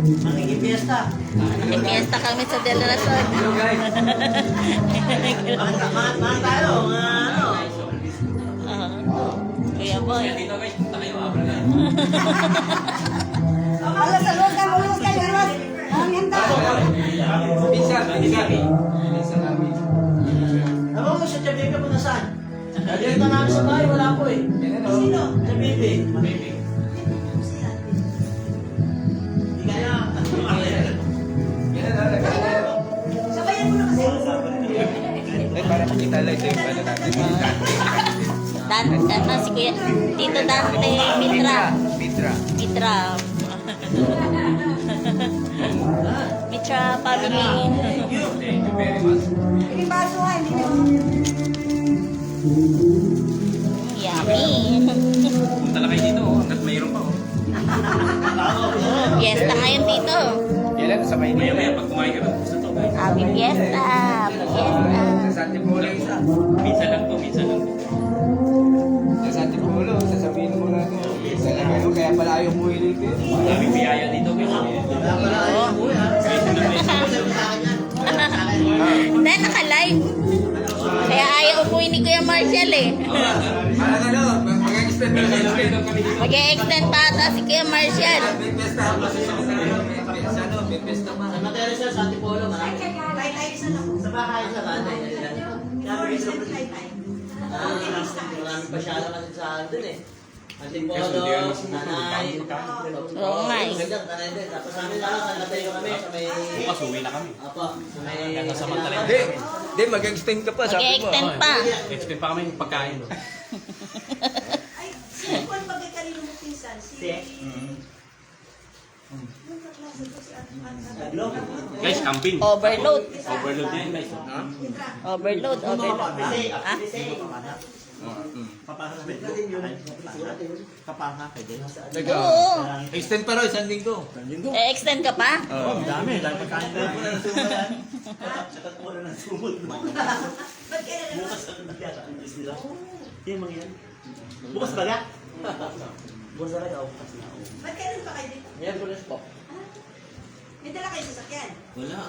Makikipiesta. Fiesta kami sa Del Rason. Hello guys. Mga tayo, ano. Kuya Boy. Dito guys, punta kayo. Abra na. Wala sa loob ka, bulong ka, Carlos. Ang handa. Pinsan namin. Alam mo, sa Chabebe po nasaan? Dito namin sa bahay, wala po eh. Sino? Chabebe. Hindi ka na. Sabayan mo na kasi. Para makita lang ito yung ano natin. Ano si Kuya? Tito Dante Mitra. Mitra. Mitra family. Thank you. Thank you very much. Hindi baso ha, hindi mo. Yummy. Punta lang kayo dito hanggat mayroon pa. Fiesta ngayon dito. Kailan sa Maynila? Maya pag kumain ka gusto to guys. Happy Fiesta. Happy Fiesta. Sa Antipolo isa. Minsan lang to. Sa Antipolo, sasabihin mo na ito. Sa Lagano, kaya pala ayaw mo dito. Daming biyaya dito guys. Wala pala kayo po yan. Hindi, naka-live. Kaya ayaw umuwi ni Kuya Marshall eh. Parang ano, mag-extend na kayo. Mag-e-extend pa ata si Kuya Marshall. May pesta ako sa ano, may pesta pa. Sa Materia sa Antipolo, marami. Tay-tay isa lang. Sa bahay, sa bahay. Forest and tay-tay. Marami pa siya kasi sa doon eh. Antipolo, Tanay. Oo nga eh. Tanay din. Tapos namin lang, nagkatayo kami sa may... Bukas uwi na kami. Apo, sa may... Hindi, mag-extend ka pa, sabi mo. Mag-e-extend pa. Extend pa kami yung pagkain. Ay, sino po ang pagkakalino mo pinsan? Si... Yung kaklase ko si Ate. Guys, camping. Overload. Overload yan guys. Overload. Ha? Oo. Extend pa raw, isang linggo. E-extend ka pa? Ba't kailan Bukas ba ga? Bukas talaga ako. Ba't kailan pa kayo dito? Ayan, bukas po. May dala kayo sa sakyan? Wala.